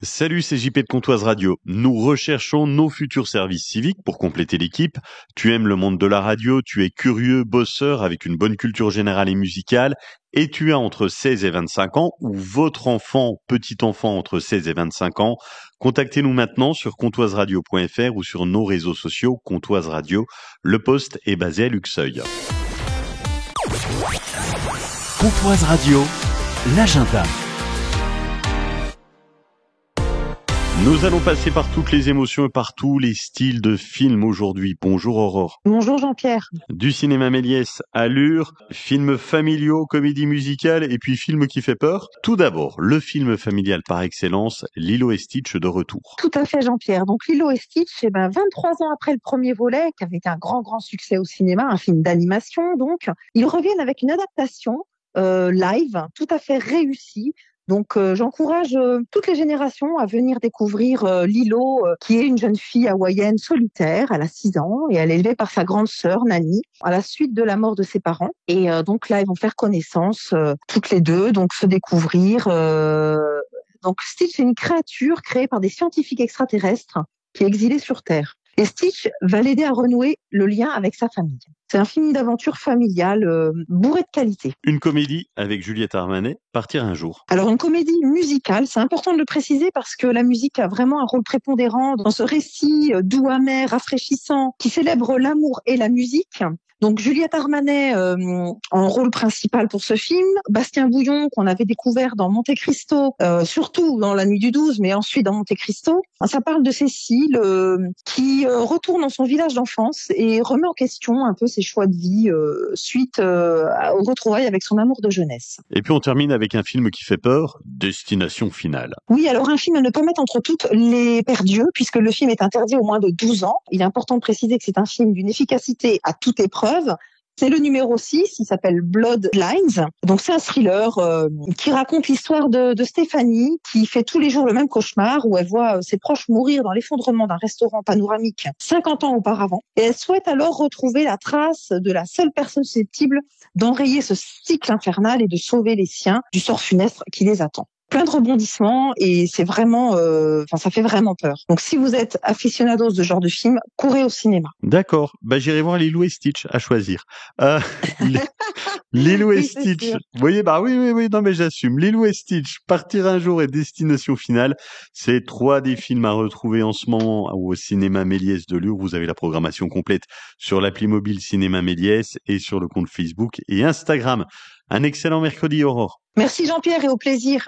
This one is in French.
Salut, c'est JP de Pontoise Radio. Nous recherchons nos futurs services civiques pour compléter l'équipe. Tu aimes le monde de la radio, tu es curieux, bosseur, avec une bonne culture générale et musicale, et tu as entre 16 et 25 ans, ou votre enfant, petit enfant entre 16 et 25 ans. Contactez-nous maintenant sur comptoiseradio.fr ou sur nos réseaux sociaux Comptoise Radio. Le poste est basé à Luxeuil. Pontoise Radio, l'agenda. Nous allons passer par toutes les émotions et par tous les styles de films aujourd'hui. Bonjour Aurore. Bonjour Jean-Pierre. Du cinéma Méliès à Lure, films familiaux, comédie musicale et puis film qui fait peur. Tout d'abord, le film familial par excellence, Lilo et Stitch de retour. Tout à fait Jean-Pierre. Donc Lilo et Stitch, 23 ans après le premier volet, qui avait été un grand succès au cinéma, un film d'animation donc, ils reviennent avec une adaptation live tout à fait réussie. Donc j'encourage toutes les générations à venir découvrir Lilo, qui est une jeune fille hawaïenne solitaire. Elle a 6 ans et elle est élevée par sa grande sœur Nani à la suite de la mort de ses parents. Et donc là, ils vont faire connaissance toutes les deux, donc se découvrir. Donc Stitch est une créature créée par des scientifiques extraterrestres qui est exilée sur Terre. Et Stitch va l'aider à renouer le lien avec sa famille. C'est un film d'aventure familiale bourré de qualité. Une comédie avec Juliette Armanet, Partir un jour. Alors une comédie musicale, c'est important de le préciser parce que la musique a vraiment un rôle prépondérant dans ce récit doux, amer, rafraîchissant qui célèbre l'amour et la musique. Donc Juliette Armanet en rôle principal pour ce film, Bastien Bouillon qu'on avait découvert dans Monte Cristo, surtout dans La Nuit du 12, mais ensuite dans Monte Cristo. Ça parle de Cécile qui retourne dans son village d'enfance et remet en question un peu ses choix de vie suite aux retrouvailles avec son amour de jeunesse. Et puis on termine avec un film qui fait peur, Destination finale. Oui, alors un film à ne pas mettre entre toutes les paires d'yeux, puisque le film est interdit aux moins de 12 ans. Il est important de préciser que c'est un film d'une efficacité à toute épreuve. C'est le numéro 6, il s'appelle Bloodlines. Donc c'est un thriller qui raconte l'histoire de Stéphanie, qui fait tous les jours le même cauchemar, où elle voit ses proches mourir dans l'effondrement d'un restaurant panoramique 50 ans auparavant. Et elle souhaite alors retrouver la trace de la seule personne susceptible d'enrayer ce cycle infernal et de sauver les siens du sort funeste qui les attend. Plein de rebondissements et c'est vraiment, ça fait vraiment peur. Donc si vous êtes aficionados de ce genre de film, courez au cinéma. D'accord, j'irai voir Lilo et Stitch à choisir. Lilo et Oui, c'est Stitch, sûr. vous voyez, oui, non mais j'assume. Lilo et Stitch, Partir un jour et Destination finale, c'est 3 des films à retrouver en ce moment au cinéma Méliès de Lure. Vous avez la programmation complète sur l'appli mobile Cinéma Méliès et sur le compte Facebook et Instagram. Un excellent mercredi, Aurore. Merci Jean-Pierre et au plaisir.